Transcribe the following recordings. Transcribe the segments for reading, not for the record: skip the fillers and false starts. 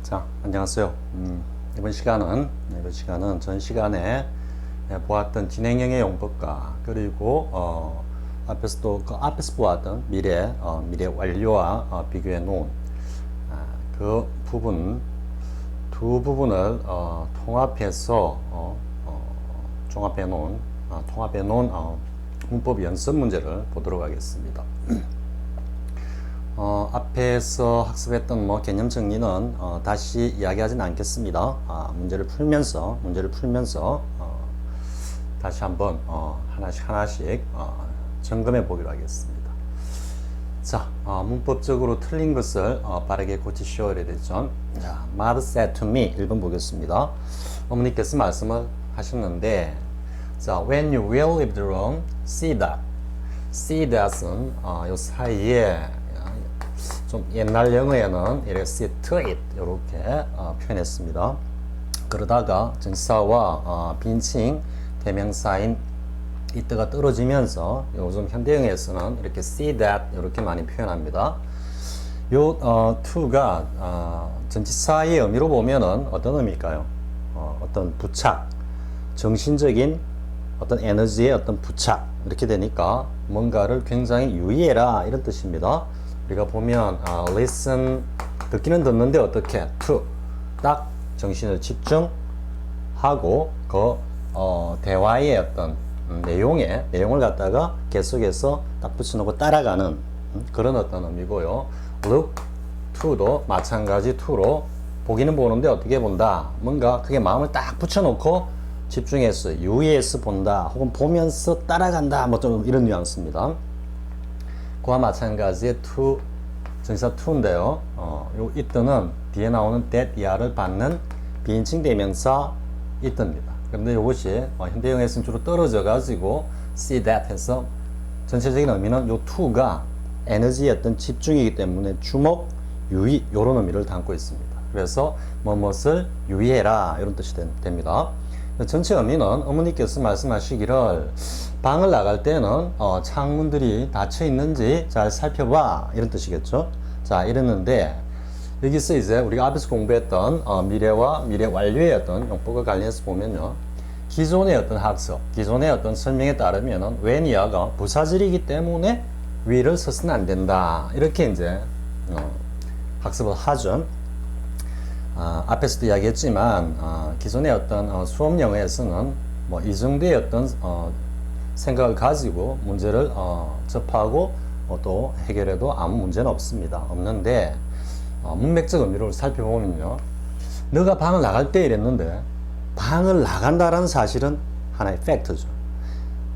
자, 안녕하세요. 이번 시간은 전 시간에 보았던 진행형의 용법과 그리고 앞에서 보았던 미래 완료와 비교해 놓은 그 부분 두 부분을 통합해 놓은 문법 연습 문제를 보도록 하겠습니다. 앞에서 학습했던 개념 정리는 다시 이야기하진 않겠습니다. 문제를 풀면서 다시 한번 하나씩 점검해 보기로 하겠습니다. 자, 문법적으로 틀린 것을 빠르게 고치셔야 되죠. 자, Mother said to me 1번 보겠습니다. 어머니께서 말씀을 하셨는데, 자, when you will leave the room, see that. see that은 요 사이에 좀 옛날 영어에는 이렇게 see to it 이렇게 표현했습니다. 그러다가 전치사와 빈칭 대명사인 it가 떨어지면서 요즘 현대영어에서는 이렇게 see that 이렇게 많이 표현합니다. 요 to가 전치사의 의미로 보면은 어떤 의미일까요? 어떤 부착, 정신적인 어떤 에너지의 어떤 부착 이렇게 되니까 뭔가를 굉장히 유의해라 이런 뜻입니다. 우리가 보면 listen 듣기는 듣는데 어떻게 to 딱 정신을 집중하고 그 대화의 어떤 내용을 갖다가 계속해서 딱 붙여놓고 따라가는 그런 어떤 의미고요. look to도 마찬가지 to로 보기는 보는데 어떻게 본다 뭔가 그게 마음을 딱 붙여놓고 집중해서 유의해서 본다 혹은 보면서 따라간다 뭐 좀 이런 뉘앙스입니다. 그와 마찬가지의 to 전치사 to인데요. 요 it는 뒤에 나오는 that 야를 받는 비인칭 대명사 it입니다. 그런데 이것이 현대영어에서는 주로 떨어져 가지고 see that 해서 전체적인 의미는 요 to가 에너지의 어떤 집중이기 때문에 주목, 유의 이런 의미를 담고 있습니다. 그래서 무엇을 유의해라 이런 뜻이 됩니다. 전체 의미는 어머니께서 말씀하시기를 방을 나갈 때는 창문들이 닫혀 있는지 잘 살펴봐 이런 뜻이겠죠. 자, 이랬는데 여기서 이제 우리가 앞에서 공부했던 미래와 미래 완료의 어떤 용법과 관련해서 보면요, 기존의 어떤 학습, 기존의 어떤 설명에 따르면은 when이야가 부사절이기 때문에 위를 써서는 안 된다 이렇게 이제 학습을 하죠. 앞에서도 이야기했지만 기존의 어떤 수업 영어에서는 뭐 이 정도의 어떤 생각을 가지고 문제를 접하고 또 해결해도 아무 문제는 없는데 문맥적 의미를 살펴보면요, 너가 방을 나갈 때 이랬는데 방을 나간다라는 사실은 하나의 팩트죠.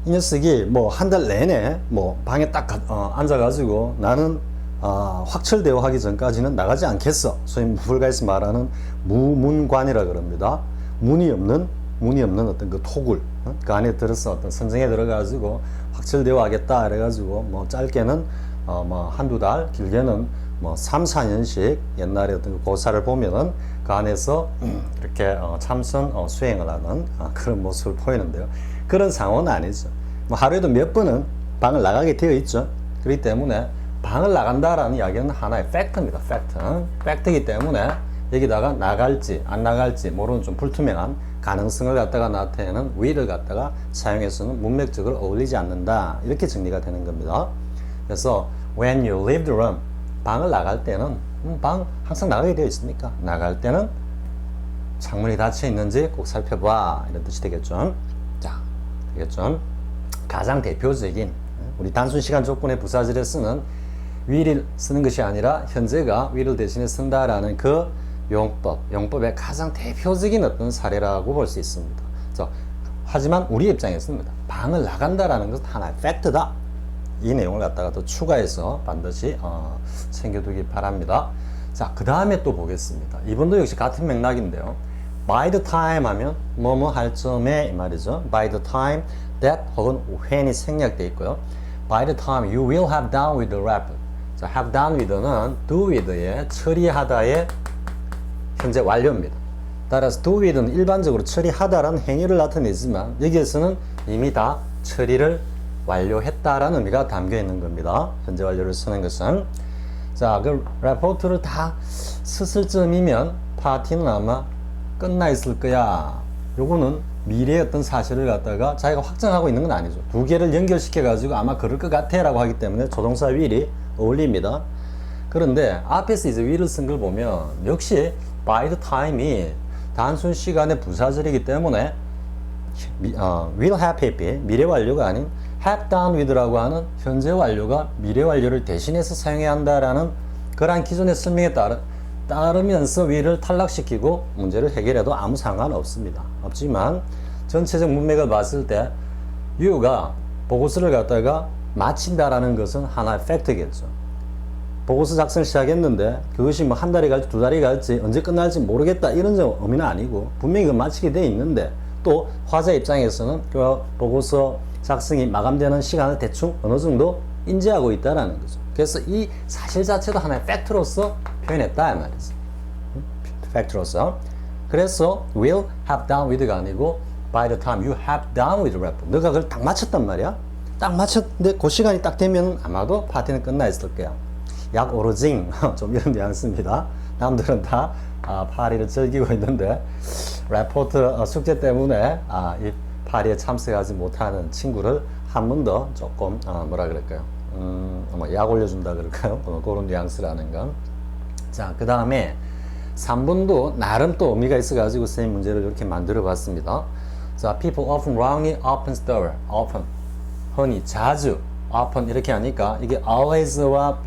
이 녀석이 뭐 한 달 내내 뭐 방에 딱 앉아가지고 나는 확철대오 하기 전까지는 나가지 않겠어. 소위 불가에서 말하는 무문관이라 그럽니다. 문이 없는 어떤 그 토굴, 그 안에 들어서 어떤 선정에 들어가지고 확철대오 하겠다 이래가지고 뭐 짧게는 뭐 한두 달, 길게는 뭐 3, 4년씩 옛날에 어떤 그 고사를 보면은 그 안에서 이렇게 참선 수행을 하는 그런 모습을 보이는데요. 그런 상황은 아니죠. 뭐 하루에도 몇 번은 방을 나가게 되어 있죠. 그렇기 때문에 방을 나간다라는 이야기는 하나의 팩트입니다. 팩트이기 때문에 여기다가 나갈지 안 나갈지 모르는 좀 불투명한 가능성을 갖다가 나타내는 will을 갖다가 사용해서는 문맥적으로 어울리지 않는다 이렇게 정리가 되는 겁니다. 그래서 when you leave the room 방을 나갈 때는 방 항상 나가게 되어 있으니까 나갈 때는 창문이 닫혀 있는지 꼭 살펴봐 이런 뜻이 되겠죠. 자, 되겠죠. 가장 대표적인 우리 단순 시간 조건의 부사절에 쓰는 will을 쓰는 것이 아니라 현재가 will을 대신에 쓴다라는 그 용법의 가장 대표적인 어떤 사례라고 볼 수 있습니다. 하지만 우리 입장에서는 방을 나간다라는 것은 하나의 팩트다. 이 내용을 갖다가 더 추가해서 반드시 챙겨두기 바랍니다. 자, 그 다음에 또 보겠습니다. 이번도 역시 같은 맥락인데요. by the time 하면 뭐뭐 할 점에 이 말이죠. by the time that 혹은 when이 생략되어 있고요. by the time you will have done with the rap. 자, have done with는 do with의 처리하다의 현재 완료입니다. 따라서 do with는 일반적으로 처리하다라는 행위를 나타내지만 여기에서는 이미 다 처리를 완료했다라는 의미가 담겨 있는 겁니다. 현재 완료를 쓰는 것은. 자, 그 레포트를 다 썼을 쯤이면 파티는 아마 끝나 있을 거야. 요거는 미래의 어떤 사실을 갖다가 자기가 확정하고 있는 건 아니죠. 두 개를 연결시켜 가지고 아마 그럴 것 같아 라고 하기 때문에 조동사 will이 어울립니다. 그런데 앞에서 이제 will을 쓴 걸 보면 역시 by the time이 단순 시간의 부사절이기 때문에 will have PP 미래 완료가 아닌 have done with라고 하는 현재 완료가 미래 완료를 대신해서 사용해야 한다라는 그러한 기존의 설명에 따르면서 will을 탈락시키고 문제를 해결해도 아무 상관없습니다. 없지만 전체적 문맥을 봤을 때 you가 보고서를 갖다가 마친다라는 것은 하나의 팩트겠죠. 보고서 작성 시작했는데 그것이 뭐 한 달이 갈지 두 달이 갈지 언제 끝날지 모르겠다 이런 의미는 아니고 분명히 그 마치게 돼 있는데 또 화자 입장에서는 그 보고서 작성이 마감되는 시간을 대충 어느 정도 인지하고 있다라는 거죠. 그래서 이 사실 자체도 하나의 팩트로서 표현했다 이 말이지. 팩트로서. 그래서 will have done with가 아니고 by the time you have done with rap. 너가 그걸 딱 마쳤단 말이야. 딱 마쳤는데 그 시간이 딱 되면 아마도 파티는 끝나 있을 거야. 약 오로징 좀 이런 뉘앙스입니다. 남들은 다 파리를 즐기고 있는데 레포트 숙제 때문에 이 파리에 참석하지 못하는 친구를 한 번 더 조금 뭐라 그럴까요? 약 올려준다 그럴까요? 그런 뉘앙스라는 건. 자, 그 다음에 3번도 나름 또 의미가 있어가지고 선생님 문제를 이렇게 만들어 봤습니다. 자, people often wrongly often stir often 흔히 자주 often 이렇게 하니까 이게 always와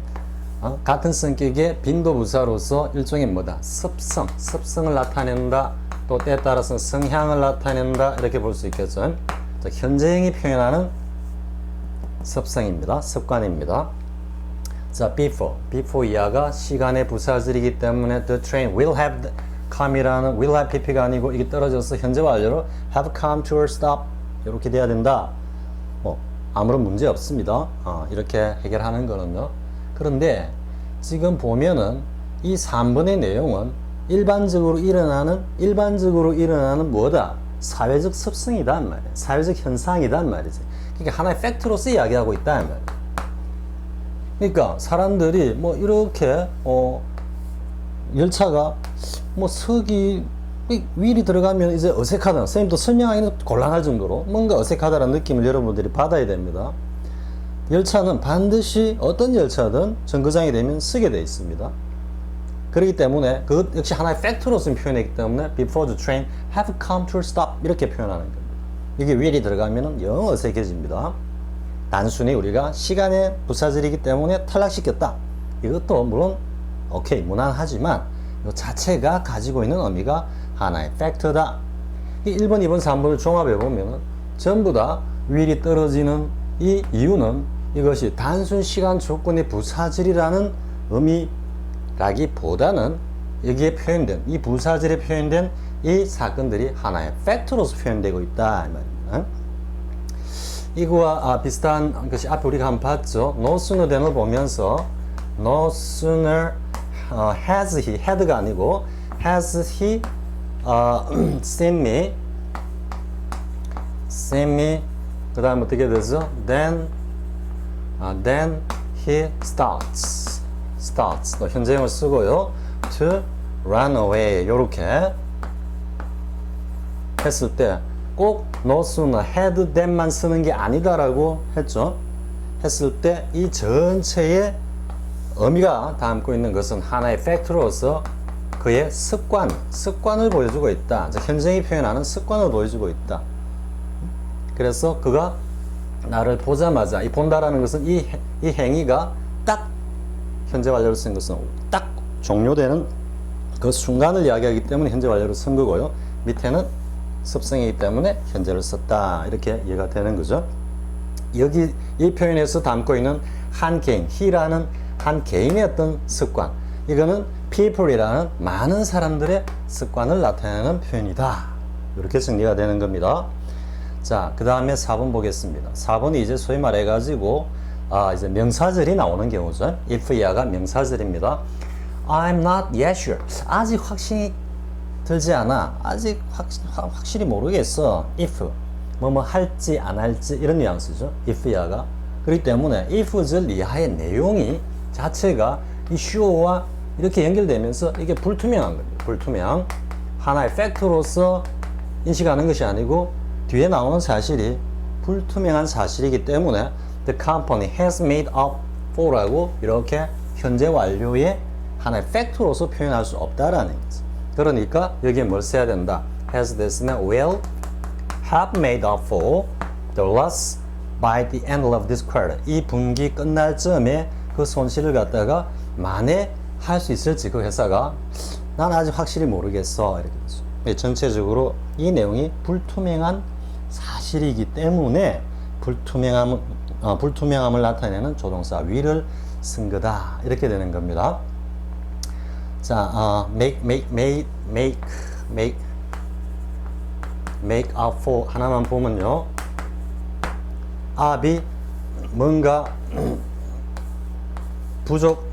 같은 성격의 빈도부사로서 일종의 뭐다? 습성을 나타낸다. 또 때에 따라서는 성향을 나타낸다. 이렇게 볼 수 있겠죠. 자, 현재형이 표현하는 습성입니다. 습관입니다. 자, before 이하가 시간의 부사절이기 때문에 the train will have come이라는 will have pp가 아니고 이게 떨어져서 현재 완료로 have come to a stop 이렇게 돼야 된다. 아무런 문제 없습니다. 이렇게 해결하는 거는요. 그런데 지금 보면은 이 3번의 내용은 일반적으로 일어나는 뭐다? 사회적 습성이단 말이야. 사회적 현상이단 말이지. 그러니까 하나의 팩트로서 이야기하고 있다는 말이야. 그러니까 사람들이 뭐 이렇게 열차가 뭐 석이 윌이 들어가면 이제 어색하다. 선생님도 설명하기는 곤란할 정도로 뭔가 어색하다는 느낌을 여러분들이 받아야 됩니다. 열차는 반드시 어떤 열차든 정거장이 되면 서게 되어 있습니다. 그렇기 때문에 그것 역시 하나의 팩트로서 표현했기 때문에 before the train have come to a stop 이렇게 표현하는 겁니다. 이게 will이 들어가면 영 어색해집니다. 단순히 우리가 시간의 부사절이기 때문에 탈락시켰다. 이것도 물론 오케이 무난하지만 이 자체가 가지고 있는 의미가 하나의 팩트다. 이 1번, 2번, 3번을 종합해 보면 전부 다 will이 떨어지는 이 이유는 이것이 단순 시간 조건의 부사절이라는 의미라기보다는 여기에 표현된 이 부사절에 표현된 이 사건들이 하나의 팩트로서 표현되고 있다 이 말입니다. 이거와 비슷한 것이 앞에 우리가 한번 봤죠. No sooner than을 보면서 No sooner has he, had가 아니고 has he seen me 그 다음 어떻게 되죠? Then he starts 또 현재형을 쓰고요. To run away 요렇게 했을 때 꼭 no sooner had then만 쓰는 게 아니다라고 했죠. 했을 때 이 전체의 의미가 담고 있는 것은 하나의 팩트로서 그의 습관을 보여주고 있다. 현재형이 표현하는 습관을 보여주고 있다. 그래서 그가 나를 보자마자 이 본다라는 것은 이 행위가 딱 현재 완료를 쓴 것은 딱 종료되는 그 순간을 이야기하기 때문에 현재 완료를 쓴 거고요. 밑에는 습성이기 때문에 현재를 썼다. 이렇게 이해가 되는 거죠. 여기 이 표현에서 담고 있는 한 개인, he라는 한 개인의 어떤 습관. 이거는 people이라는 많은 사람들의 습관을 나타내는 표현이다. 이렇게 정리가 되는 겁니다. 자, 그 다음에 4번 보겠습니다. 4번이 이제 소위 말해가지고, 이제 명사절이 나오는 경우죠. if 이하가 명사절입니다. I'm not yet sure. 아직 확신이 들지 않아. 아직 확실히 모르겠어. if. 뭐뭐 할지 안 할지 이런 뉘앙스죠. if 이하가. 그렇기 때문에 if 절 이하의 내용이 자체가 이 sure와 이렇게 연결되면서 이게 불투명한 겁니다. 불투명. 하나의 팩트로서 인식하는 것이 아니고 뒤에 나오는 사실이 불투명한 사실이기 때문에 the company has made up for라고 이렇게 현재 완료의 하나의 팩트로서 표현할 수 없다라는 거죠. 그러니까 여기에 뭘 써야 된다. has 됐으면 will have made up for the loss by the end of this quarter. 이 분기 끝날 즈음에 그 손실을 갖다가 만회할 수 있을지 그 회사가 난 아직 확실히 모르겠어 이렇게 되죠. 전체적으로 이 내용이 불투명한 사실이기 때문에 불투명함을 나타내는 조동사 will을 쓴 거다 이렇게 되는 겁니다. 자, make up for 하나만 보면요. up이 뭔가 부족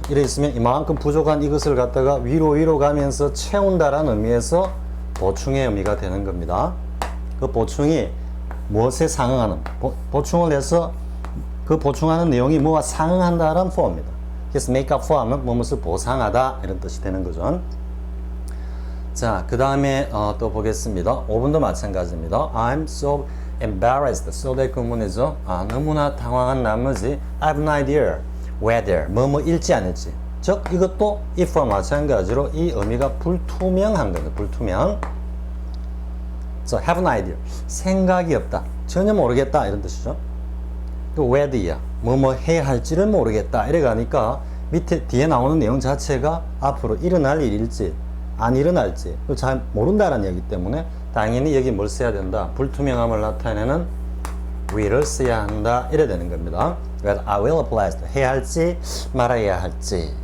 이래 있으면 이만큼 부족한 이것을 갖다가 위로 가면서 채운다라는 의미에서 보충의 의미가 되는 겁니다. 그 보충이 무엇에 상응하는 보충을 해서 그 보충하는 내용이 뭐와 상응한다라는 for입니다. 그래서 make up for 하면 무엇을 보상하다 이런 뜻이 되는 거죠. 자, 그 다음에 또 보겠습니다. 5번도 마찬가지입니다. I'm so embarrassed. so의 구문이죠. 너무나 당황한 나머지 I have no idea whether 뭐뭐 읽지 않을지. 즉 이것도 if와 마찬가지로 이 의미가 불투명한 겁니다. 불투명. So have no idea. 생각이 없다. 전혀 모르겠다 이런 뜻이죠. 또 whether야. 뭐뭐 해야 할지를 모르겠다. 이래 가니까 밑에 뒤에 나오는 내용 자체가 앞으로 일어날 일일지 안 일어날지 잘 모른다는 얘기 때문에 당연히 여기 뭘 써야 된다. 불투명함을 나타내는 will을 써야 한다. 이래 되는 겁니다. whether I will apply 해야 할지 말아야 할지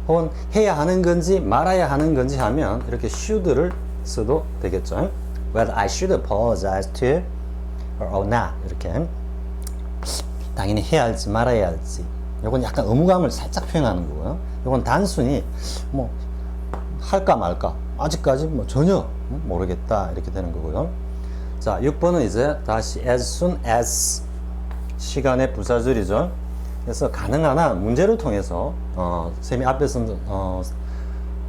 혹은 해야 하는 건지 말아야 하는 건지 하면 이렇게 should를 써도 되겠죠. whether I should apologize to or not 이렇게 당연히 해야 할지 말아야 할지 이건 약간 의무감을 살짝 표현하는 거고요. 이건 단순히 뭐 할까 말까 아직까지 뭐 전혀 모르겠다 이렇게 되는 거고요. 자, 6번은 이제 다시 as soon as 시간의 부사절이죠. 그래서 가능한 한 문제를 통해서 쌤이 앞에서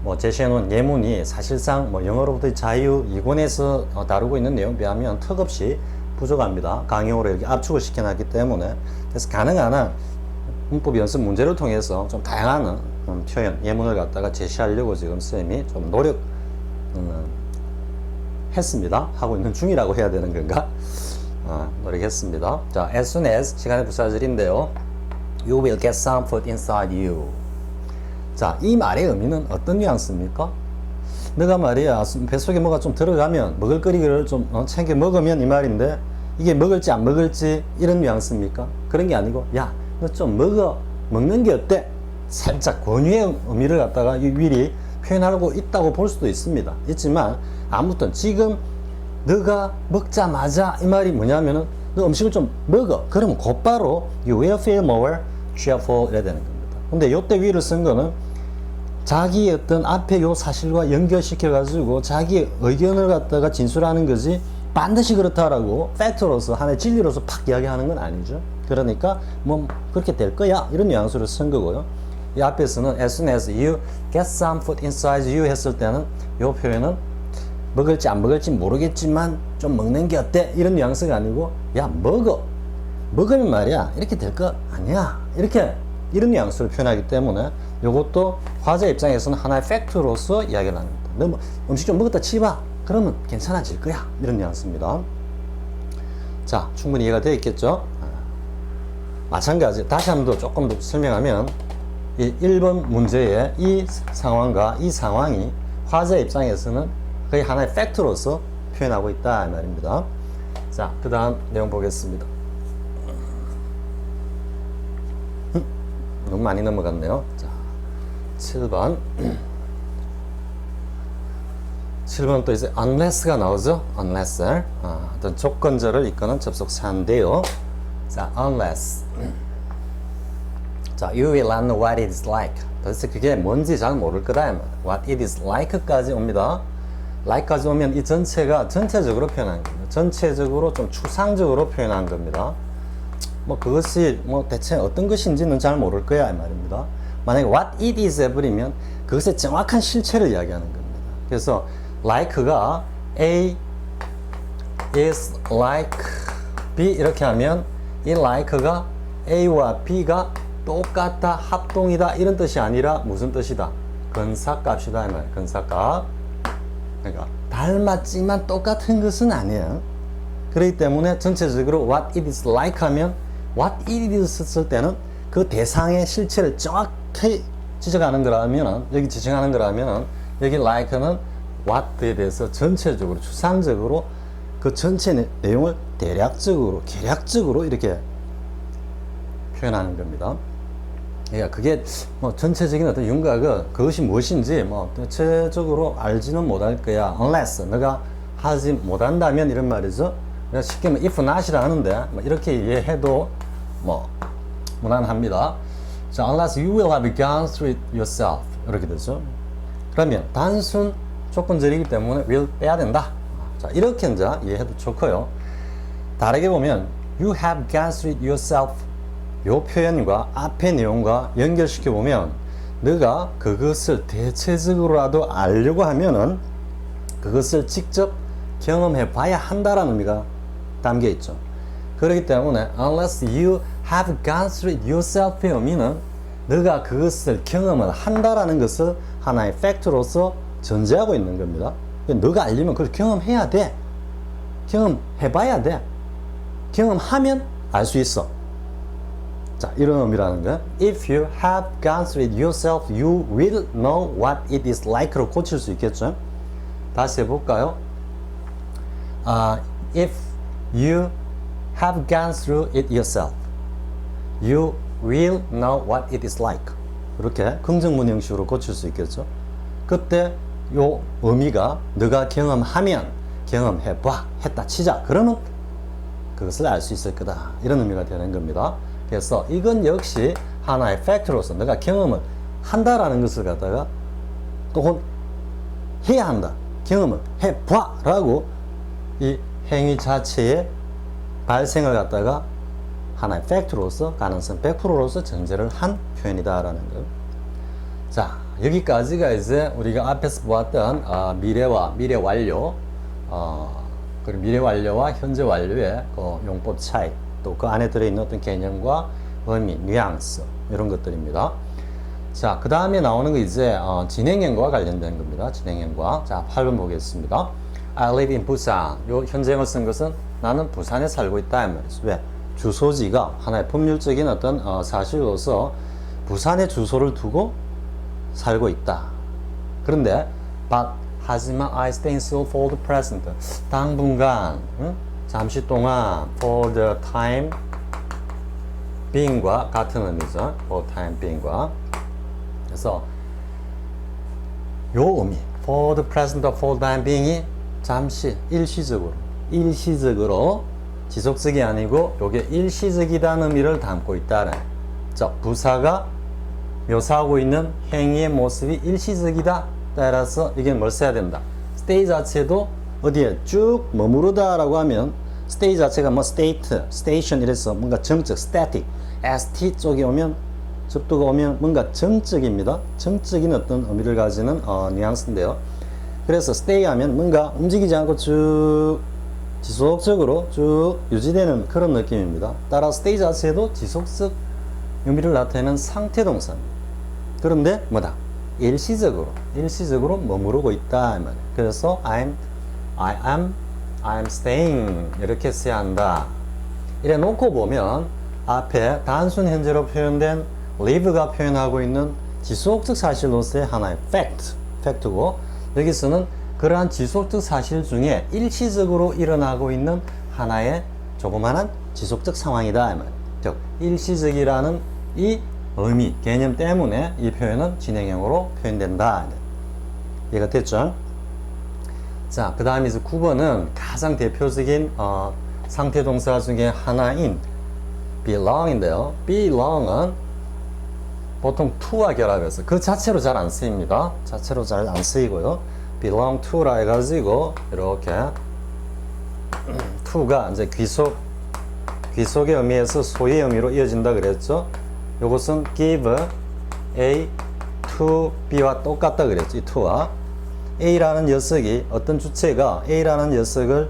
뭐 제시해놓은 예문이 사실상 뭐 영어로부터의 자유 2권에서 다루고 있는 내용 비하면 턱없이 부족합니다. 강의용으로 이렇게 압축을 시켜놨기 때문에 그래서 가능한 한 문법 연습 문제를 통해서 좀 다양한 표현, 예문을 갖다가 제시하려고 지금 쌤이 좀 했습니다. 하고 있는 중이라고 해야 되는 건가? 노력했습니다. 자, as soon as 시간의 부사절인데요. You will get some food inside you. 자, 이 말의 의미는 어떤 뉘앙스입니까? 내가 말이야 뱃속에 뭐가 좀 들어가면 먹을거리를 좀 챙겨 먹으면 이 말인데 이게 먹을지 안 먹을지 이런 뉘앙스입니까? 그런 게 아니고 야, 너 좀 먹는 게 어때? 살짝 권유의 의미를 갖다가 이 will이 표현하고 있다고 볼 수도 있습니다. 있지만 아무튼 지금 너가 먹자마자 이 말이 뭐냐면은 너 음식을 좀 먹어. 그러면 곧바로 you will feel more cheerful 이래야 되는 겁니다. 근데 요때 will을 쓴 거는 자기의 어떤 앞에 요 사실과 연결시켜 가지고 자기의 의견을 갖다가 진술하는 거지 반드시 그렇다라고 팩트로서 하나의 진리로서 팍 이야기하는 건 아니죠. 그러니까 뭐 그렇게 될 거야 이런 뉘앙스를 쓴 거고요. 이 앞에서는 as soon as you get some food inside you 했을 때는 요 표현은 먹을지 안 먹을지 모르겠지만 좀 먹는 게 어때 이런 뉘앙스가 아니고 야 먹어 먹으면 말이야 이렇게 될 거 아니야 이렇게 이런 뉘앙스를 표현하기 때문에 이것도 화자 입장에서는 하나의 팩트로서 이야기를 합니다. 너 뭐 음식 좀 먹었다 치봐 그러면 괜찮아질 거야 이런 뉘앙스입니다. 자, 충분히 이해가 되어 있겠죠? 마찬가지 다시 한 번 더 조금 더 설명하면 이 1번 문제의 이 상황과 이 상황이 화자 입장에서는 거의 하나의 팩트로서 표현하고 있다 이 말입니다. 자, 그 다음 내용 보겠습니다. 너무 많이 넘어갔네요. 자, 7번 7번 또 이제 unless가 나오죠. unless 어떤 조건절을 이끄는 접속사인데요. 자, unless 자, you will not know what it is like. 도대체 그게 뭔지 잘 모를 거다. what it is like까지 옵니다. like까지 오면 이 전체가 전체적으로 표현한 겁니다. 전체적으로 좀 추상적으로 표현한 겁니다. 뭐 그것이 뭐 대체 어떤 것인지는 잘 모를 거야 이 말입니다. 만약에 what it is 해버리면 그것의 정확한 실체를 이야기하는 겁니다. 그래서 like가 A is like B 이렇게 하면 이 like가 A와 B가 똑같다, 합동이다 이런 뜻이 아니라 무슨 뜻이다? 근사값이다 이 말이에요. 근사값. 그러니까 닮았지만 똑같은 것은 아니에요. 그렇기 때문에 전체적으로 what it is like 하면 what it is 쓸 때는 그 대상의 실체를 정확히 지적하는 거라면, 여기 지칭하는 거라면 여기 like는 what에 대해서 전체적으로 추상적으로 그 전체 내용을 대략적으로 계략적으로 이렇게 표현하는 겁니다. 그러니까 그게 뭐 전체적인 어떤 윤곽은 그것이 무엇인지 뭐 대체적으로 알지는 못할 거야. unless 너가 하지 못한다면 이런 말이죠. 그래서 쉽게 뭐 if not이라 하는데 뭐 이렇게 이해해도 뭐 무난합니다. 자, unless you will have gone through it yourself 이렇게 되죠. 그러면 단순 조건절이기 때문에 will 빼야 된다. 자, 이렇게 이제 이해해도 좋고요. 다르게 보면 you have gone through it yourself 요 표현과 앞의 내용과 연결시켜 보면 너가 그것을 대체적으로라도 알려고 하면은 그것을 직접 경험해 봐야 한다라는 의미가 담겨 있죠. 그렇기 때문에 unless you have gone through it yourself의 의미는 너가 그것을 경험을 한다라는 것을 하나의 팩트로서 전제하고 있는 겁니다. 너가 알려면 그걸 경험해야 돼. 경험해 봐야 돼. 경험하면 알 수 있어. 자, 이런 의미라는 거야. If you have gone through it yourself, you will know what it is like로 고칠 수 있겠죠. 다시 해볼까요? If you have gone through it yourself, you will know what it is like. 이렇게 긍정문 형식으로 고칠 수 있겠죠. 그때 요 의미가 너가 경험하면 경험해봐 했다 치자. 그러면 그것을 알 수 있을 거다. 이런 의미가 되는 겁니다. 그래서 이건 역시 하나의 팩트로서 너가 경험을 한다라는 것을 갖다가 또 해야 한다. 경험을 해봐 라고 이 행위 자체의 발생을 갖다가 하나의 팩트로서 가능성 100%로서 전제를 한 표현이다라는 것. 자, 여기까지가 이제 우리가 앞에서 보았던 미래와 미래 완료, 그리고 미래 완료와 현재 완료의 그 용법 차이, 또 그 안에 들어있는 어떤 개념과 의미, 뉘앙스 이런 것들입니다. 자, 그 다음에 나오는 거 이제 진행형과 관련된 겁니다. 진행형과. 자, 8번 보겠습니다. I live in Busan. 요 현재형을 쓴 것은 나는 부산에 살고 있다 이 말이죠. 왜? 주소지가 하나의 법률적인 어떤 사실로서 부산에 주소를 두고 살고 있다. 그런데 하지만 I stay in Seoul for the present. 당분간, 잠시 동안 for the time being과 같은 의미죠. for time being과. 그래서 요 의미 for the present, for the time being이 잠시 일시적으로 지속적이 아니고 요게 일시적이라는 의미를 담고 있다는. 자, 부사가 묘사하고 있는 행위의 모습이 일시적이다. 따라서 이게 뭘 써야 된다. stay 자체도 어디에 쭉 머무르다 라고 하면 stay 자체가 뭐 state, station 이래서 뭔가 정적, static, st 쪽에 오면 접두가 오면 뭔가 정적입니다. 정적인 어떤 의미를 가지는 뉘앙스인데요. 그래서 stay 하면 뭔가 움직이지 않고 쭉 지속적으로 쭉 유지되는 그런 느낌입니다. 따라 stay 자체도 지속적 의미를 나타내는 상태 동사입니다. 그런데 뭐다? 일시적으로 머무르고 있다. 그래서 I am staying 이렇게 써야 한다. 이래 놓고 보면 앞에 단순 현재로 표현된 live가 표현하고 있는 지속적 사실로서의 하나의 팩트고 여기서는 그러한 지속적 사실 중에 일시적으로 일어나고 있는 하나의 조그마한 지속적 상황이다. 즉 일시적이라는 이 의미, 개념 때문에 이 표현은 진행형으로 표현된다. 이해가 됐죠? 자, 그 다음에 이제 9번은 가장 대표적인 상태 동사 중에 하나인 belong인데요. belong은 보통 to와 결합해서 그 자체로 잘 안 쓰입니다. 자체로 잘 안 쓰이고요. belong to라 해가지고 이렇게 to가 이제 귀속의 의미에서 소의 의미로 이어진다 그랬죠. 요것은 give A to B와 똑같다 그랬죠. 이 to와 A라는 녀석이 어떤 주체가 A라는 녀석을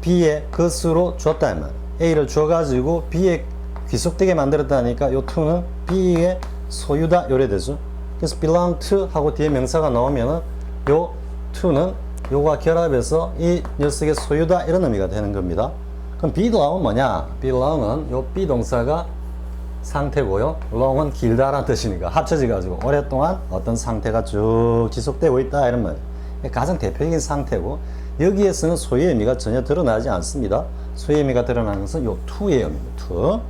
B의 것으로 줬다 이 말이에요. A를 줘가지고 B에 귀속되게 만들었다니까 요 to는 B의 소유다 요래 되죠. 그래서 belong to 하고 뒤에 명사가 나오면은 요 to는 요가 결합해서 이 녀석의 소유다 이런 의미가 되는 겁니다. 그럼 belong은 뭐냐? belong은 요 be 동사가 상태고요. long은 길다라는 뜻이니까 합쳐져 가지고 오랫동안 어떤 상태가 쭉 지속되고 있다 이런 말이에요. 가장 대표적인 상태고 여기에서는 소유의 의미가 전혀 드러나지 않습니다. 소유의 의미가 드러나는 것은 요 to의 의미입니다. to.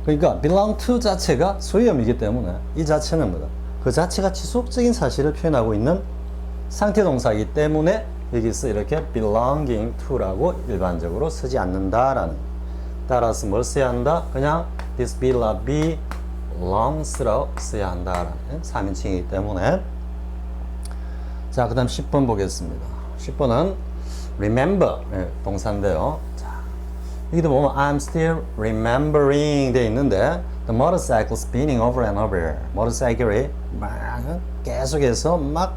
그러니까 belong to 자체가 소유의 의미이기 때문에 이 자체는 뭐다? 그 자체가 지속적인 사실을 표현하고 있는 상태 동사이기 때문에 여기서 이렇게 belonging to라고 일반적으로 쓰지 않는다라는. 따라서 뭘 써야 한다? 그냥 this belongs라고 써야 한다라는 3인칭이기 때문에. 자, 그 다음 10번 보겠습니다. 10번은 remember 동사인데요. 자, 여기도 보면 I'm still remembering 돼 있는데 the motorcycle spinning over and over. 모터사이클이 막 계속해서 막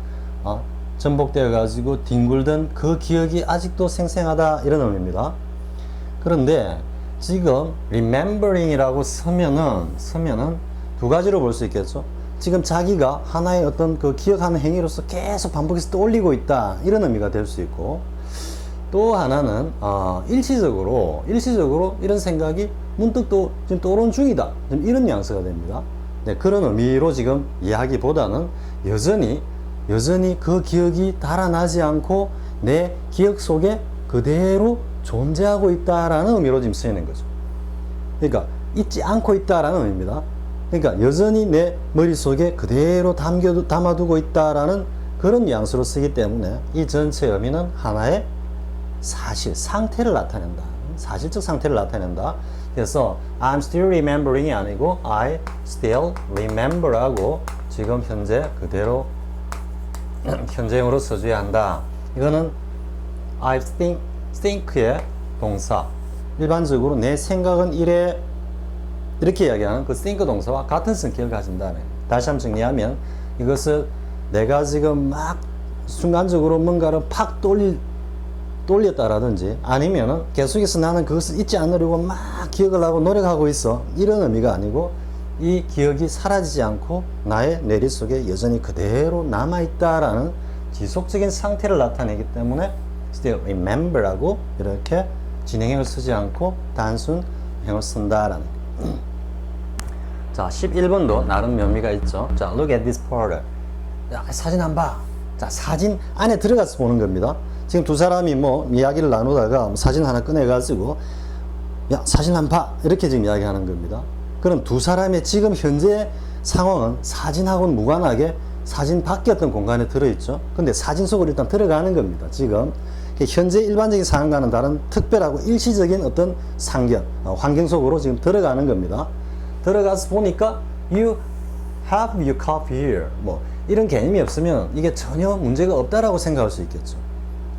전복되어 가지고 뒹굴던 그 기억이 아직도 생생하다 이런 의미입니다. 그런데 지금 remembering이라고 쓰면은 두 가지로 볼 수 있겠죠. 지금 자기가 하나의 어떤 그 기억하는 행위로서 계속 반복해서 떠올리고 있다 이런 의미가 될 수 있고, 또 하나는 일시적으로 이런 생각이 문득 또 지금 떠오른 중이다 좀 이런 뉘앙스가 됩니다. 네, 그런 의미로 지금 이야기보다는 여전히 그 기억이 달아나지 않고 내 기억 속에 그대로 존재하고 있다라는 의미로 지금 쓰이는 거죠. 그러니까 잊지 않고 있다라는 의미입니다. 그러니까 여전히 내 머릿속에 그대로 담아두고 있다라는 그런 뉘앙스로 쓰기 때문에 이 전체 의미는 하나의 사실, 상태를 나타낸다. 사실적 상태를 나타낸다. 그래서 I'm still remembering이 아니고 I still remember라고 지금 현재 그대로 현재형으로 써줘야 한다. 이거는 I think의 동사. 일반적으로 내 생각은 이래 이렇게 이야기하는 그 think 동사와 같은 성격을 가진다네. 다시 한번 정리하면 이것을 내가 지금 막 순간적으로 뭔가를 팍 돌렸다라든지 아니면은 계속해서 나는 그것을 잊지 않으려고 막 기억을 하고 노력하고 있어 이런 의미가 아니고 이 기억이 사라지지 않고 나의 뇌리 속에 여전히 그대로 남아있다라는 지속적인 상태를 나타내기 때문에 still remember라고 이렇게 진행형을 쓰지 않고 단순형을 쓴다라는 자, 11번도 나름 묘미가 있죠. 자, look at this photo. 야, 사진 안 봐. 자, 사진 안에 들어가서 보는 겁니다. 지금 두 사람이 뭐 이야기를 나누다가 사진 하나 꺼내가지고 야, 사진 안 봐. 이렇게 지금 이야기하는 겁니다. 그럼 두 사람의 지금 현재 상황은 사진하고는 무관하게 사진 밖의 어떤 공간에 들어있죠. 근데 사진 속으로 일단 들어가는 겁니다. 지금 현재 일반적인 상황과는 다른 특별하고 일시적인 어떤 환경 속으로 지금 들어가는 겁니다. 들어가서 보니까 you have your coffee here 뭐 이런 개념이 없으면 이게 전혀 문제가 없다라고 생각할 수 있겠죠.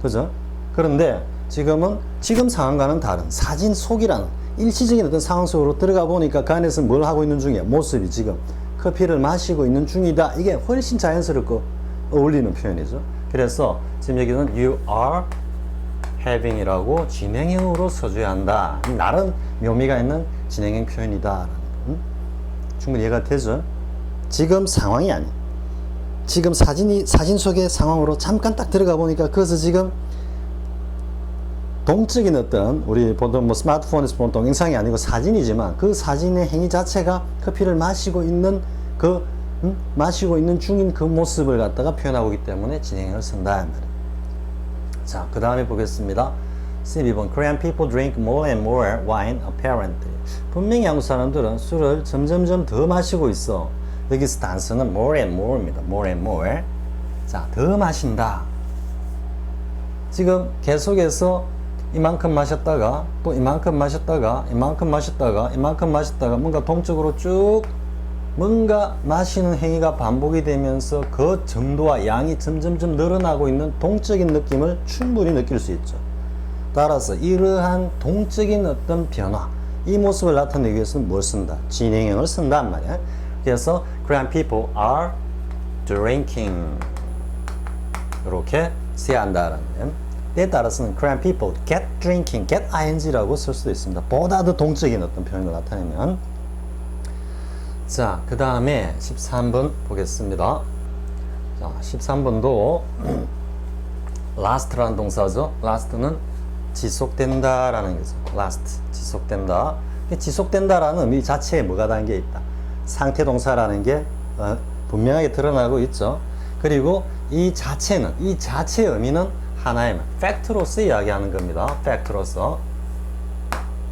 그죠? 그런데 지금은 지금 상황과는 다른 사진 속이라는 일시적인 어떤 상황 속으로 들어가 보니까 그 안에서 뭘 하고 있는 중이야. 모습이 지금 커피를 마시고 있는 중이다. 이게 훨씬 자연스럽고 어울리는 표현이죠. 그래서 지금 여기는 you are having 이라고 진행형으로 써줘야 한다. 나름 묘미가 있는 진행형 표현이다. 충분히 이해가 되죠? 지금 상황이 아니. 지금 사진 속의 상황으로 잠깐 딱 들어가 보니까 그것은 지금 동적인 어떤 우리 보통 뭐 스마트폰에서 보는 동영상이 아니고 사진이지만 그 사진의 행위 자체가 커피를 마시고 있는 마시고 있는 중인 그 모습을 갖다가 표현하고 있기 때문에 진행형을 쓴다. 자, 그 다음에 보겠습니다. 12번 Korean people drink more and more wine apparently. 분명히 한국 사람들은 술을 점점점 더 마시고 있어. 여기서 단서는 more and more입니다. more and more. 자, 더 마신다. 지금 계속해서 이만큼 마셨다가 또 이만큼 마셨다가 이만큼 마셨다가 이만큼 마셨다가 뭔가 동적으로 쭉 뭔가 마시는 행위가 반복이 되면서 그 정도와 양이 점점점 늘어나고 있는 동적인 느낌을 충분히 느낄 수 있죠. 따라서 이러한 동적인 어떤 변화, 이 모습을 나타내기 위해서는 뭘 쓴다? 진행형을 쓴단 말이야. 그래서 Korean people are drinking. 이렇게 써야 한다라는 점. 때에 따라서는 Korean people get drinking, get ing라고 쓸 수도 있습니다. 보다 더 동적인 어떤 표현을 나타내면. 자, 그 다음에 13번 보겠습니다. 자, 13번도 last라는 동사죠. last는 지속된다라는 거죠. last, 지속된다. 지속된다라는 의미 자체에 뭐가 담겨 있다. 상태 동사라는 게 분명하게 드러나고 있죠. 그리고 이 자체는, 이 자체의 의미는 하나의 팩트로서 이야기하는 겁니다. 팩트로서.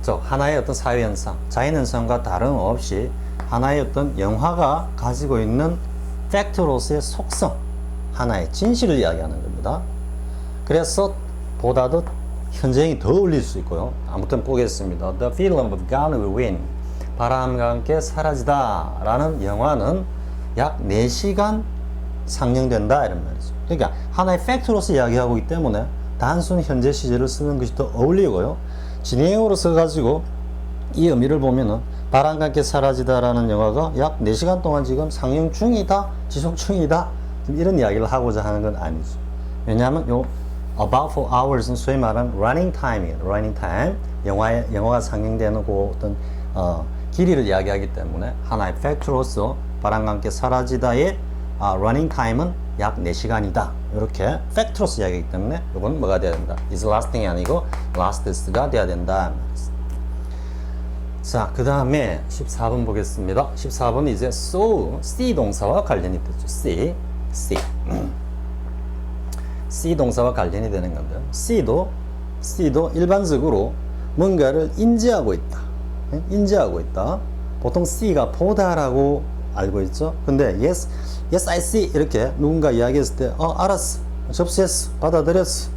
저 하나의 어떤 사회현상, 자연현상과 다름없이 하나의 어떤 영화가 가지고 있는 팩트로서의 속성, 하나의 진실을 이야기하는 겁니다. 그래서 보다 더 현재형이 더 어울릴 수 있고요. 아무튼 보겠습니다. The film of Gone with Wind, 바람과 함께 사라지다 라는 영화는 약 4시간 상영된다 이런 말이죠. 그러니까 하나의 팩트로서 이야기하고 있기 때문에 단순히 현재 시제를 쓰는 것이 더 어울리고요. 진행형으로 써가지고 이 의미를 보면은 바람과 함께 사라지다라는 영화가 약 4시간 동안 지금 상영 중이다, 지속 중이다, 이런 이야기를 하고자 하는 건 아니죠. 왜냐하면 요 about 4 hours는 소위 말하는 running time이에요. running time. 영화가 상영되는 그 어떤 길이를 이야기하기 때문에 하나의 팩트로서 바람과 함께 사라지다의 running time은 약 4시간이다. 이렇게 팩트로서 이야기하기 때문에 이건 뭐가 돼야 된다. is lasting이 아니고 lastes가 돼야 된다. 자, 그 다음에 14번 보겠습니다. 14번 이제 so, see 동사와 관련이 되죠. see. see 동사와 관련이 되는 건데요. see도 일반적으로 뭔가를 인지하고 있다. 인지하고 있다. 보통 see가 보다라고 알고 있죠. 근데 yes I see 이렇게 누군가 이야기했을 때 알았어, 접수했어, 받아들였어,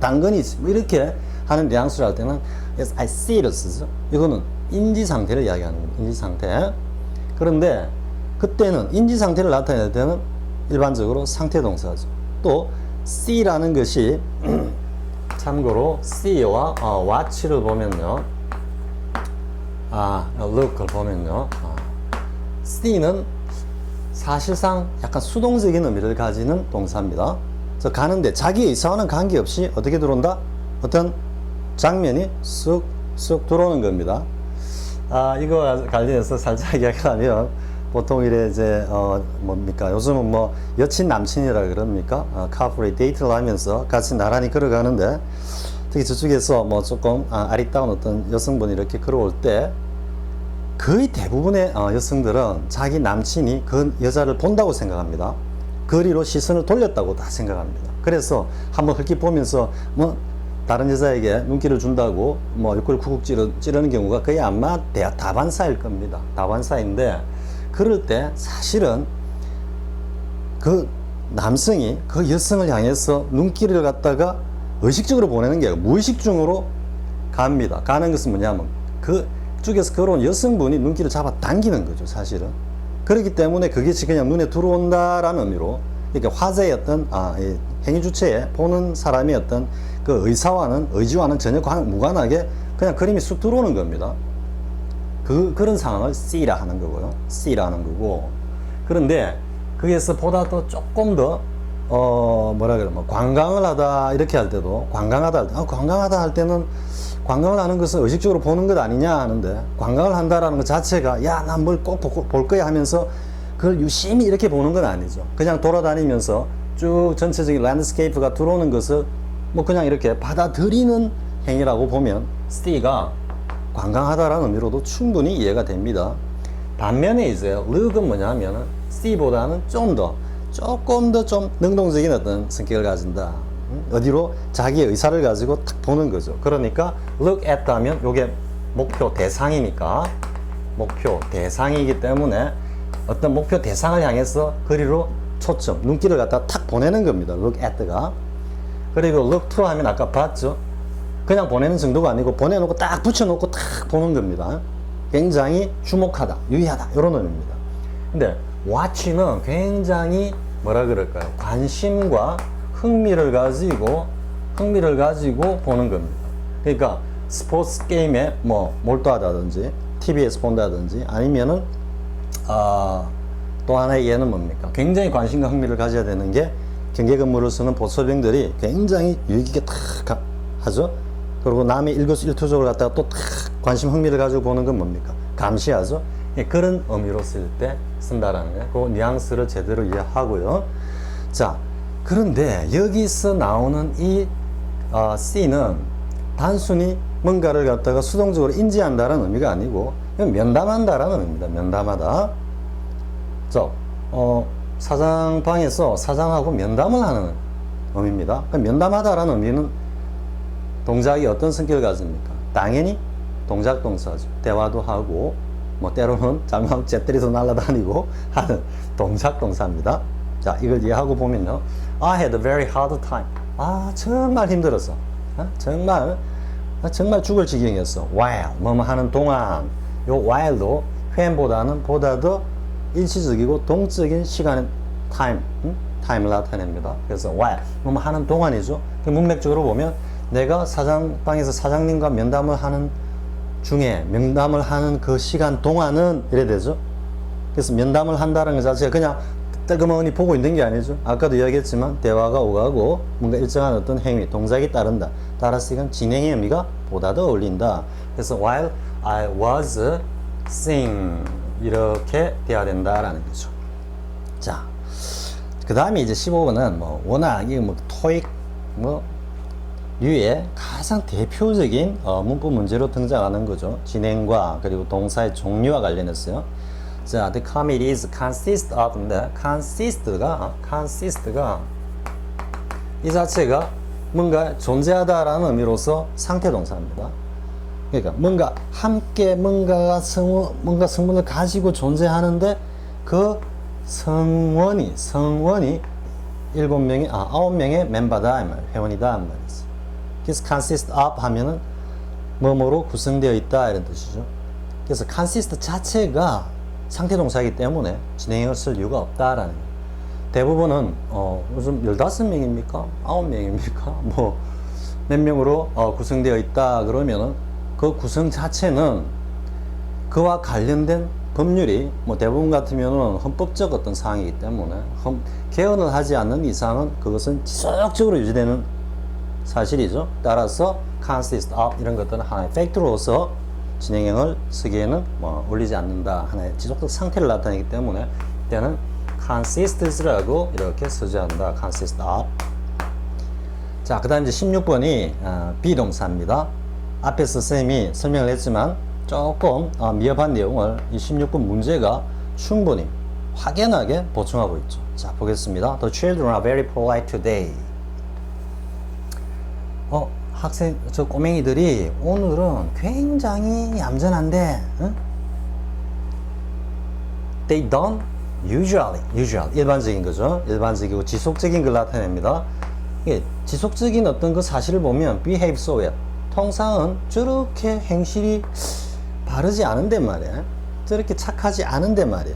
당근이지 뭐 이렇게 하는 뉘앙스를 할 때는 yes I see를 쓰죠. 이거는 인지 상태를 이야기하는 겁니다. 인지 상태. 그런데 그때는 인지 상태를 나타낼 때는 일반적으로 상태 동사죠. 또 see라는 것이 참고로 see와 watch를 보면요, look을 보면요, see는 사실상 약간 수동적인 의미를 가지는 동사입니다. 그래서 가는데 자기 의사와는 관계없이 어떻게 들어온다? 어떤 장면이 쑥 들어오는 겁니다. 이거와 관련해서 살짝 이야기하면 보통 이래 이제 뭡니까? 요즘은 뭐 여친 남친이라 그럽니까? 카풀이 데이트를 하면서 같이 나란히 걸어가는데 특히 저쪽에서 뭐 조금 아리따운 어떤 여성분이 이렇게 걸어올 때 거의 대부분의 여성들은 자기 남친이 그 여자를 본다고 생각합니다. 거리로 시선을 돌렸다고 다 생각합니다. 그래서 한번 헐기 보면서 뭐 다른 여자에게 눈길을 준다고 뭐 옆구리 쿡쿡 찌르는 경우가 거의 아마 다반사일 겁니다. 다반사인데 그럴 때 사실은 그 남성이 그 여성을 향해서 눈길을 갖다가 의식적으로 보내는 게 아니라 무의식 중으로 갑니다. 가는 것은 뭐냐면 그 쪽에서 걸어온 여성분이 눈길을 잡아 당기는 거죠, 사실은. 그렇기 때문에 그게 그냥 눈에 들어온다라는 의미로, 그러니까 화제의 어떤 행위 주체에 보는 사람의 어떤 그 의지와는 전혀 무관하게 그냥 그림이 쑥 들어오는 겁니다. 그런 상황을 see라 하는 거고요. see라 하는 거고. 그런데 거기에서 보다 더 조금 더 관광을 하다 이렇게 할 때도 관광하다 할 때는 관광을 하는 것은 의식적으로 보는 것 아니냐 하는데, 관광을 한다라는 것 자체가 야, 난 뭘 꼭 볼 거야 하면서 그걸 유심히 이렇게 보는 건 아니죠. 그냥 돌아다니면서 쭉 전체적인 랜드스케이프가 들어오는 것을 뭐 그냥 이렇게 받아들이는 행위라고 보면 see가 관광하다라는 의미로도 충분히 이해가 됩니다. 반면에 이제 look은 뭐냐면은 see보다는 조금 더 좀 능동적인 어떤 성격을 가진다. 어디로? 자기의 의사를 가지고 탁 보는 거죠. 그러니까 look at 하면 요게 목표 대상이니까, 목표 대상이기 때문에 어떤 목표 대상을 향해서 거리로 초점, 눈길을 갖다 탁 보내는 겁니다. look at가. 그리고 look to 하면 아까 봤죠? 그냥 보내는 정도가 아니고 보내놓고 딱 붙여놓고 딱 보는 겁니다. 굉장히 주목하다, 유의하다 이런 의미입니다. 근데 watch는 굉장히 뭐라 그럴까요? 관심과 흥미를 가지고 보는 겁니다. 그러니까 스포츠 게임에 뭐 몰두하다든지 TV에서 본다든지 아니면은 또 하나의 예는 뭡니까? 굉장히 관심과 흥미를 가져야 되는 게 경계 근무를 쓰는 보소병들이 굉장히 유익있게 탁 하죠. 그리고 남의 일거수일투족을 갖다가 또 탁 관심 흥미를 가지고 보는 건 뭡니까? 감시하죠. 예, 그런 의미로 쓸 때 쓴다라는 거예요. 그 뉘앙스를 제대로 이해하고요. 자, 그런데 여기서 나오는 이 C는 단순히 뭔가를 갖다가 수동적으로 인지한다는 의미가 아니고 면담한다라는 의미입니다. 면담하다. 자, 사장방에서 사장하고 면담을 하는 의미입니다. 면담하다라는 의미는 동작이 어떤 성격을 가집니까? 당연히 동작 동사죠. 대화도 하고 뭐 때로는 잘못하면 잿더리도 날아다니고 하는 동작 동사입니다. 자, 이걸 이해하고 보면요. I had a very hard time. 정말 힘들었어. 정말 죽을 지경이었어. while 뭐뭐 하는 동안. 요 while도 when보다는 보다 더 일시적이고 동적인 시간의 time을 나타냅니다. 그래서 while 뭐뭐 하는 동안이죠. 문맥적으로 보면 내가 사장방에서 사장님과 면담을 하는 중에 면담을 하는 그 시간 동안은 이래 되죠. 그래서 면담을 한다는 것 자체가 그냥 뜨거머니 보고 있는 게 아니죠. 아까도 이야기했지만 대화가 오가고 뭔가 일정한 어떤 행위, 동작이 따른다. 따라서 이건 진행의 의미가 보다 더 어울린다. 그래서 while I was sing 이렇게 돼야 된다라는 거죠. 자, 그 다음에 이제 15번은 뭐 워낙 이 뭐 토익 뭐 류의 가장 대표적인 문법 문제로 등장하는 거죠. 진행과 그리고 동사의 종류와 관련했어요. 자, the committees consist of인데 consist가 이 자체가 뭔가 존재하다라는 의미로서 상태 동사입니다. 그러니까 뭔가 함께 뭔가 성분을 가지고 존재하는데 그 성원이 9명의 멤버다, 회원이다 말이지. 그래서 consist of 하면은 뭐뭐로 구성되어 있다 이런 뜻이죠. 그래서 consist 자체가 상태 동사이기 때문에 진행형을 쓸 이유가 없다라는 거예요. 대부분은 요즘 15명입니까? 9명입니까? 뭐 몇 명으로 구성되어 있다 그러면은 그 구성 자체는 그와 관련된 법률이 뭐 대부분 같으면은 헌법적 어떤 사항이기 때문에 개헌을 하지 않는 이상은 그것은 지속적으로 유지되는 사실이죠. 따라서 consist of 이런 것들은 하나의 팩트로서 진행형을 쓰기에는 뭐 올리지 않는다. 하나의 지속적 상태를 나타내기 때문에 이때는 consists라고 이렇게 쓰지한다. consist of. 자, 그 다음 이제 16번이 비동사입니다. 앞에서 쌤이 설명을 했지만 조금 미흡한 내용을 이 16번 문제가 충분히 확연하게 보충하고 있죠. 자, 보겠습니다. The children are very polite today. 학생, 저 꼬맹이들이 오늘은 굉장히 얌전한데, 응? They don't usually, 일반적인 거죠. 일반적이고 지속적인 걸 나타냅니다. 이게 지속적인 어떤 그 사실을 보면 behave so well. 통상은 저렇게 행실이 바르지 않은데 말이야. 저렇게 착하지 않은데 말이야.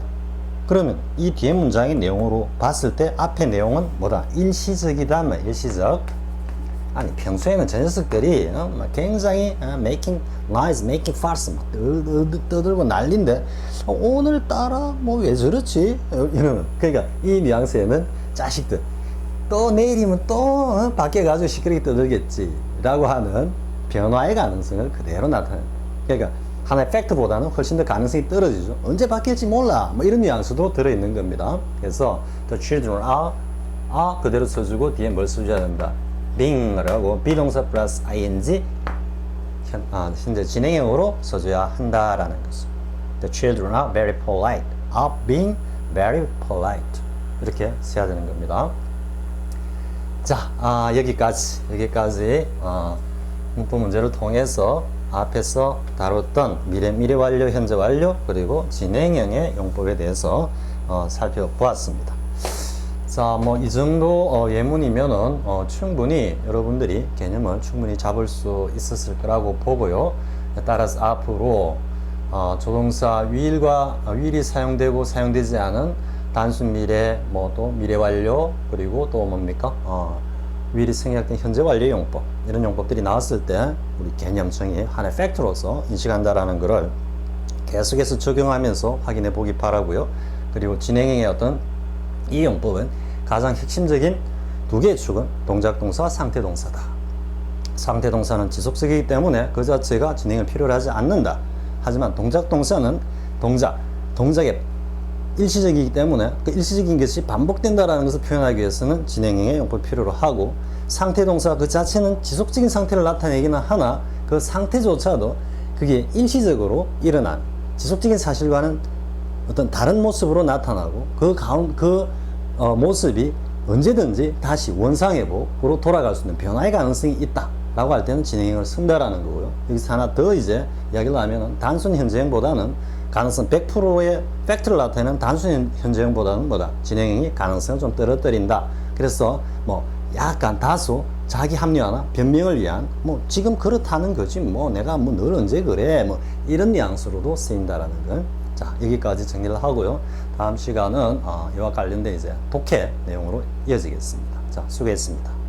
그러면 이 뒤에 문장의 내용으로 봤을 때 앞의 내용은 뭐다? 일시적이다, 일시적. 아니 평소에는 저 녀석들이 굉장히 making noise, making fuss 막 떠들고 난리인데 오늘따라 뭐 왜 저렇지? 이러면 그러니까 이 뉘앙스에는 자식들 또 내일이면 또 밖에 가지고 시끄럽게 떠들겠지 라고 하는 변화의 가능성을 그대로 나타내는 그러니까 하나의 팩트보다는 훨씬 더 가능성이 떨어지죠. 언제 바뀔지 몰라 뭐 이런 뉘앙스도 들어있는 겁니다. 그래서 the children are 그대로 써주고 뒤에 뭘 써줘야 된다. being을 하고 비동사 플러스 ing 현재 진행형으로 써줘야 한다라는 것을 The children are very polite. are being very polite. 이렇게 써야 되는 겁니다. 자, 여기까지 문법 문제를 통해서 앞에서 다뤘던 미래 완료, 현재 완료, 그리고 진행형의 용법에 대해서 살펴보았습니다. 자, 뭐 이 정도 예문이면은 충분히 여러분들이 개념을 충분히 잡을 수 있었을 거라고 보고요. 따라서 앞으로 조동사 will이 사용되고 사용되지 않은 단순 미래, 뭐 또 미래 완료, 그리고 또 뭡니까? will이 생략된 현재 완료 용법, 이런 용법들이 나왔을 때 우리 개념성이 하나의 팩트로서 인식한다라는 것을 계속해서 적용하면서 확인해 보기 바라고요. 그리고 진행형의 어떤 이 용법은 가장 핵심적인 두 개의 축은 동작 동사와 상태 동사다. 상태 동사는 지속적이기 때문에 그 자체가 진행을 필요로 하지 않는다. 하지만 동작 동사는 동작의 일시적이기 때문에 그 일시적인 것이 반복된다라는 것을 표현하기 위해서는 진행형의 용법을 필요로 하고, 상태 동사 그 자체는 지속적인 상태를 나타내기는 하나 그 상태조차도 그게 일시적으로 일어난 지속적인 사실과는 어떤 다른 모습으로 나타나고 그 모습이 언제든지 다시 원상회복으로 돌아갈 수 있는 변화의 가능성이 있다 라고 할 때는 진행형을 쓴다라는 거고요. 여기서 하나 더 이제 이야기를 하면은 단순 현재형보다는 가능성 100%의 팩트를 나타내는 단순 현재형보다는 진행형이 가능성을 좀 떨어뜨린다. 그래서 약간 다소 자기 합리화나 변명을 위한 지금 그렇다는 거지 내가 늘 언제 그래 이런 뉘앙스로도 쓰인다라는 걸, 자, 여기까지 정리를 하고요. 다음 시간은 이와 관련된 이제 독해 내용으로 이어지겠습니다. 자, 수고했습니다.